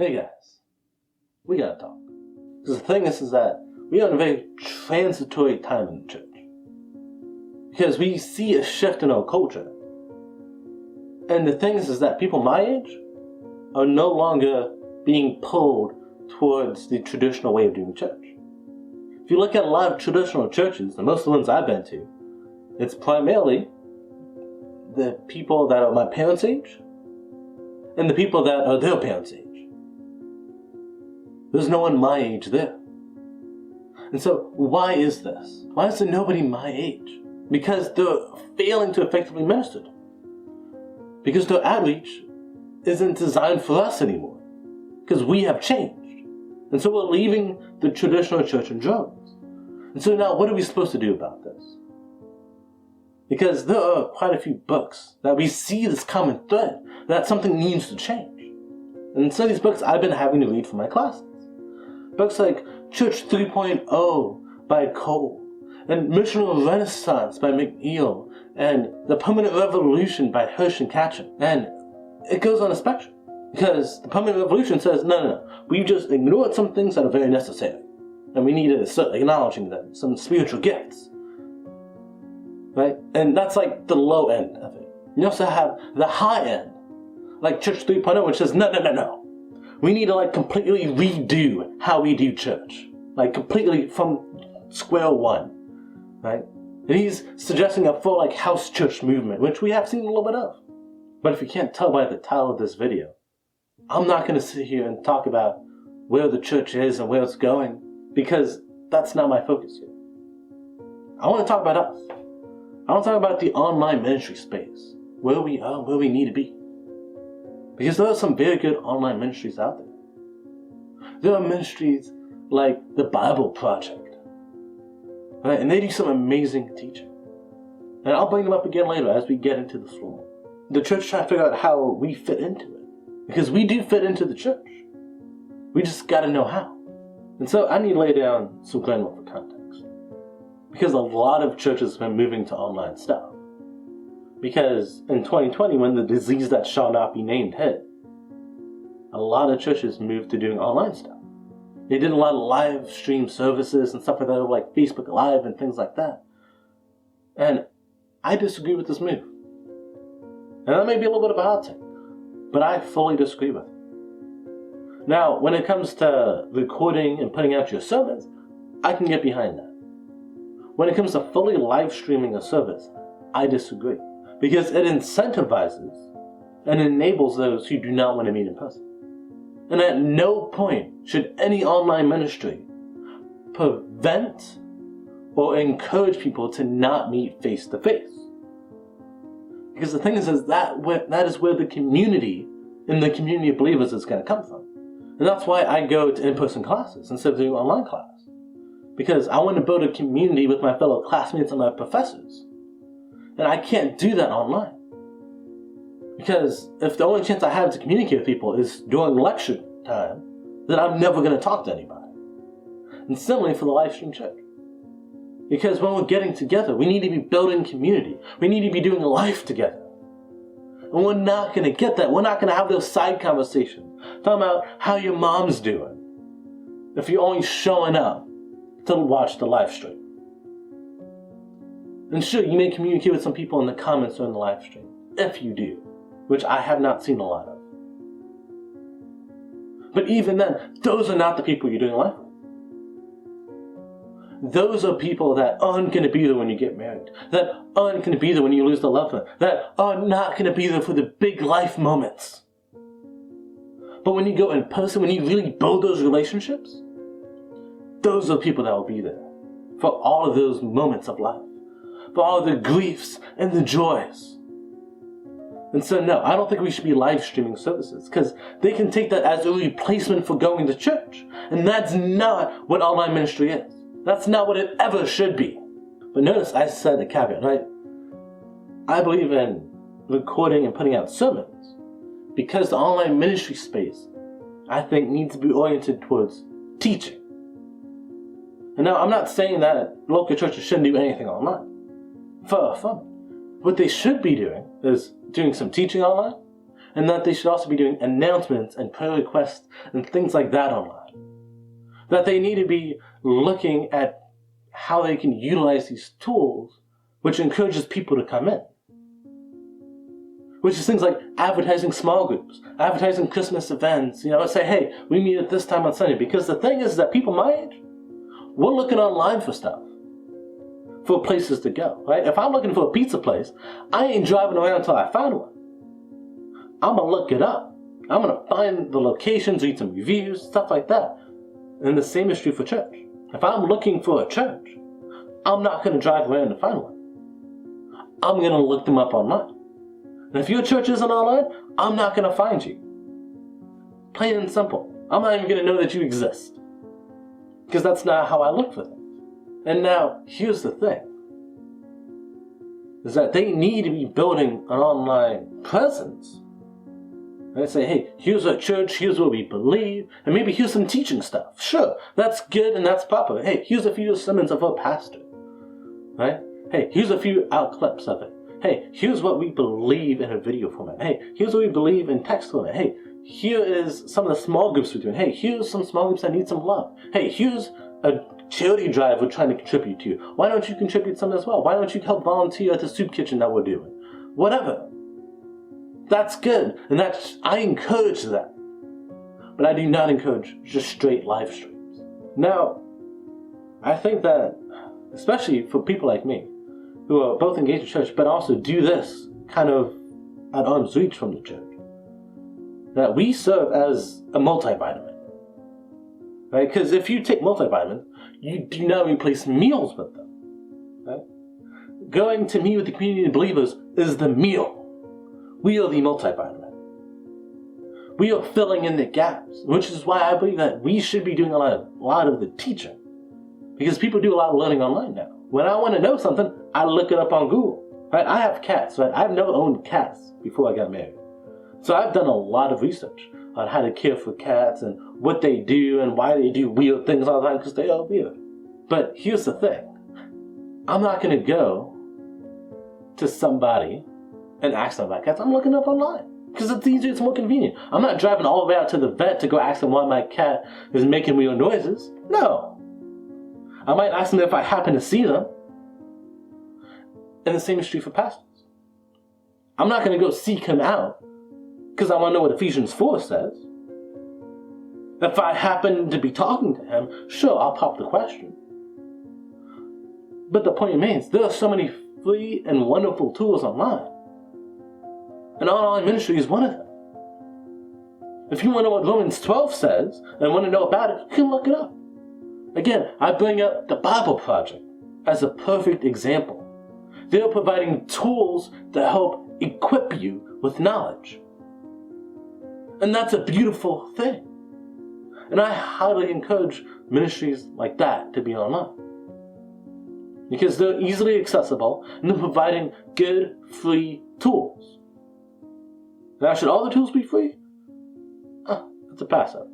Hey guys, we gotta talk. Because the thing is that we are in a very transitory time in the church. Because we see a shift in our culture. And the thing is that people my age are no longer being pulled towards the traditional way of doing church. If you look at a lot of traditional churches, and most of the ones I've been to, it's primarily the people that are my parents' age and the people that are their parents' age. There's no one my age there. And so, why is this? Why is there nobody my age? Because they're failing to effectively minister. Because their outreach isn't designed for us anymore. Because we have changed. And so we're leaving the traditional church in droves. And so now, what are we supposed to do about this? Because there are quite a few books that we see this common thread, that something needs to change. And some of these books I've been having to read for my classes. Books like Church 3.0 by Cole, and Missional Renaissance by McNeil, and The Permanent Revolution by Hirsch and Katchen. And it goes on a spectrum. Because the Permanent Revolution says, no, we've just ignored some things that are very necessary. And we need to start acknowledging them, some spiritual gifts. Right? And that's like the low end of it. You also have the high end, like Church 3.0, which says, no. We need to completely redo how we do church. Completely from square one. Right? And he's suggesting a full house church movement, which we have seen a little bit of. But if you can't tell by the title of this video, I'm not going to sit here and talk about where the church is and where it's going, because that's not my focus here. I want to talk about us. I want to talk about the online ministry space, where we are, where we need to be. Because there are some very good online ministries out there. There are ministries like the Bible Project, right? And they do some amazing teaching. And I'll bring them up again later as we get into the floor. The church trying to figure out how we fit into it. Because we do fit into the church. We just got to know how. And so I need to lay down some groundwork for context. Because a lot of churches have been moving to online stuff. Because in 2020, when the disease that shall not be named hit, a lot of churches moved to doing online stuff. They did a lot of live stream services and stuff like that, like Facebook Live and things like that. And I disagree with this move. And that may be a little bit of a hot take, but I fully disagree with it. Now, when it comes to recording and putting out your sermons, I can get behind that. When it comes to fully live streaming a service, I disagree. Because it incentivizes and enables those who do not want to meet in person. And at no point should any online ministry prevent or encourage people to not meet face to face. Because the thing is that is where the community and the community of believers is going to come from. And that's why I go to in-person classes instead of doing online class. Because I want to build a community with my fellow classmates and my professors. And I can't do that online. Because if the only chance I have to communicate with people is during lecture time, then I'm never going to talk to anybody. And similarly for the live stream church. Because when we're getting together, we need to be building community. We need to be doing life together. And we're not going to get that. We're not going to have those side conversations. Talking about how your mom's doing. If you're only showing up to watch the live stream. And sure, you may communicate with some people in the comments during the live stream. If you do. Which I have not seen a lot of. But even then, those are not the people you're doing life with. Those are people that aren't going to be there when you get married. That aren't going to be there when you lose the loved one. That are not going to be there for the big life moments. But when you go in person, when you really build those relationships, those are people that will be there. For all of those moments of life. For all the griefs and the joys. And so no, I don't think we should be live streaming services, because they can take that as a replacement for going to church. And that's not what online ministry is. That's not what it ever should be. But notice I said the caveat, right? I believe in recording and putting out sermons, because the online ministry space, I think, needs to be oriented towards teaching. And now, I'm not saying that local churches shouldn't do anything online. Far from it. What they should be doing is doing some teaching online, and that they should also be doing announcements and prayer requests and things like that online. That they need to be looking at how they can utilize these tools, which encourages people to come in. Which is things like advertising small groups, advertising Christmas events, say, hey, we meet at this time on Sunday. Because the thing is that people my age, we're looking online for stuff, for places to go, right? If I'm looking for a pizza place, I ain't driving around until I find one. I'm going to look it up. I'm going to find the locations, read some reviews, stuff like that. And the same is true for church. If I'm looking for a church, I'm not going to drive around to find one. I'm going to look them up online. And if your church isn't online, I'm not going to find you. Plain and simple. I'm not even going to know that you exist. Because that's not how I look for things. And now, here's the thing. Is that they need to be building an online presence. And they say, hey, here's our church, here's what we believe, and maybe here's some teaching stuff. Sure, that's good and that's proper. Hey, here's a few sermons of our pastor. Right? Hey, here's a few out clips of it. Hey, here's what we believe in a video format. Hey, here's what we believe in text format. Hey, here is some of the small groups we're doing. Hey, here's some small groups that need some love. Hey, here's a charity drive we're trying to contribute to. Why don't you contribute some as well? Why don't you help volunteer at the soup kitchen that we're doing? Whatever. That's good, and I encourage that. But I do not encourage just straight live streams. Now, I think that, especially for people like me, who are both engaged in church, but also do this kind of at arm's reach from the church, that we serve as a multivitamin. Right? Because if you take multivitamins, you do not replace meals with them. Right? Going to meet with the community of believers is the meal. We are the multivitamin. We are filling in the gaps, which is why I believe that we should be doing a lot of the teaching. Because people do a lot of learning online now. When I want to know something, I look it up on Google. Right? I have cats. Right? I've never owned cats before I got married. So I've done a lot of research on how to care for cats and what they do and why they do weird things all the time, because they are weird. But here's the thing. I'm not going to go to somebody and ask them about cats. I'm looking up online. Because it's easier, it's more convenient. I'm not driving all the way out to the vet to go ask them why my cat is making weird noises. No. I might ask them if I happen to see them. And the same is true for pastors. I'm not going to go seek him out because I want to know what Ephesians 4 says. If I happen to be talking to him, sure, I'll pop the question. But the point remains, there are so many free and wonderful tools online. And online ministry is one of them. If you want to know what Romans 12 says and want to know about it, you can look it up. Again, I bring up the Bible Project as a perfect example. They're providing tools to help equip you with knowledge. And that's a beautiful thing. And I highly encourage ministries like that to be online. Because they're easily accessible and they're providing good, free tools. Now, should all the tools be free? That's a pass-up.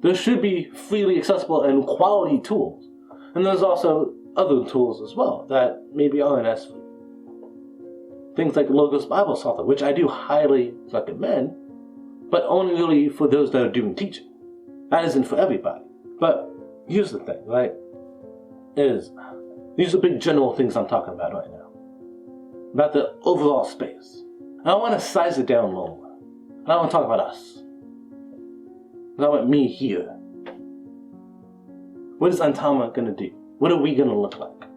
There should be freely accessible and quality tools. And there's also other tools as well that maybe aren't as free. Things like Logos Bible Software, which I do highly recommend, but only really for those that are doing teaching. That isn't for everybody. But here's the thing, right? These are big general things I'm talking about right now. About the overall space. And I want to size it down a little more. And I want to talk about us. And I want me here. What is Antama going to do? What are we going to look like?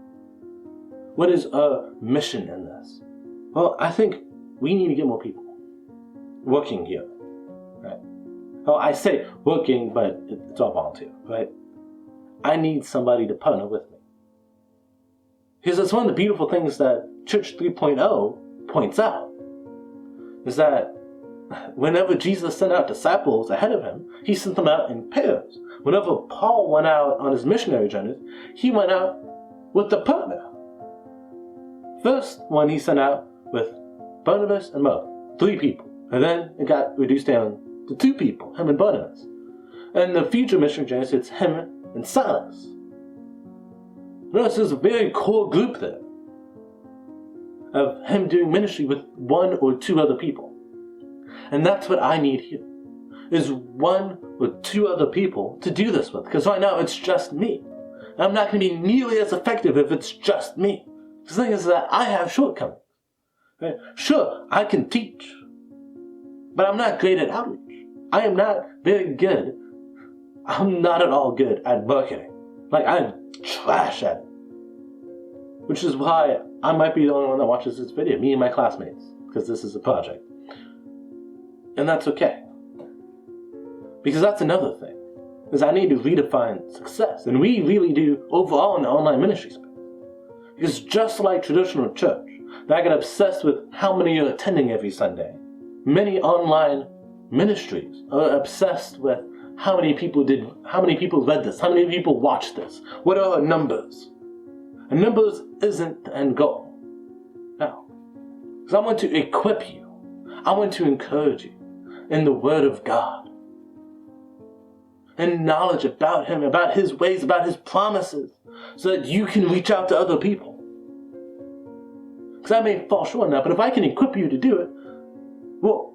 What is our mission in this? Well, I think we need to get more people working here. Right? Well, I say working, but it's all volunteer, right? I need somebody to partner with me. Because it's one of the beautiful things that Church 3.0 points out. Is that whenever Jesus sent out disciples ahead of him, he sent them out in pairs. Whenever Paul went out on his missionary journeys, he went out with a partner. First one he sent out with Barnabas and Mark, 3 people. And then it got reduced down to 2 people, him and Barnabas. And the future missionary journeys, it's him and Silas. Notice there's a very core group there of him doing ministry with 1 or 2 other people. And that's what I need here, is one or two other people to do this with. Because right now it's just me. And I'm not going to be nearly as effective if it's just me. The thing is that I have shortcomings. Right? Sure, I can teach, but I'm not great at outreach. I am not very good. I'm not at all good at marketing. Like, I'm trash at it. Which is why I might be the only one that watches this video, me and my classmates, because this is a project. And that's okay. Because that's another thing, is I need to redefine success. And we really do overall in the online ministry space. Because just like traditional church, that get obsessed with how many you're attending every Sunday, many online ministries are obsessed with how many people read this, how many people watched this, what are our numbers? And numbers isn't the end goal. No. Because I want to equip you. I want to encourage you in the Word of God. And knowledge about Him, about His ways, about His promises, so that you can reach out to other people. Because I may fall short on that, but if I can equip you to do it, well,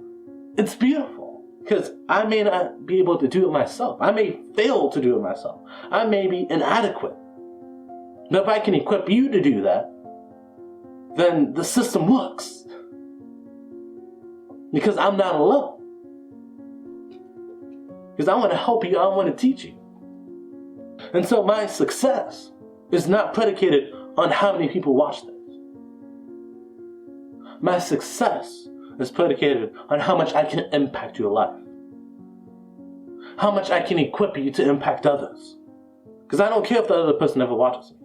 it's beautiful. Because I may not be able to do it myself. I may fail to do it myself. I may be inadequate. But if I can equip you to do that, then the system works. Because I'm not alone. Because I want to help you, I want to teach you. And so my success is not predicated on how many people watch this. My success is predicated on how much I can impact your life. How much I can equip you to impact others. Because I don't care if the other person ever watches me.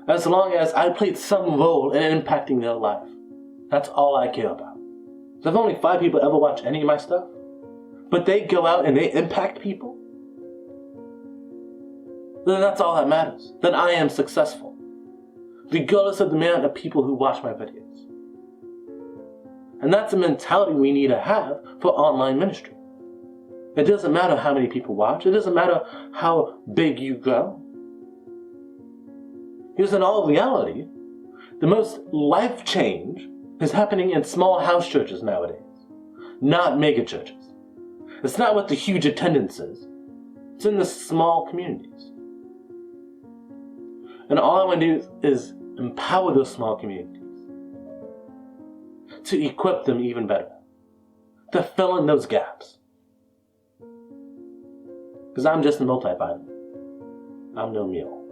As long as I played some role in impacting their life. That's all I care about. So if only 5 people ever watch any of my stuff, but they go out and they impact people, then that's all that matters. Then I am successful. Regardless of the amount of people who watch my videos. And that's a mentality we need to have for online ministry. It doesn't matter how many people watch. It doesn't matter how big you grow. Because in all reality, the most life change is happening in small house churches nowadays, not mega churches. It's not with the huge attendances. It's in the small communities. And all I want to do is empower those small communities to equip them even better, to fill in those gaps. Because I'm just a multivitamin. I'm no meal.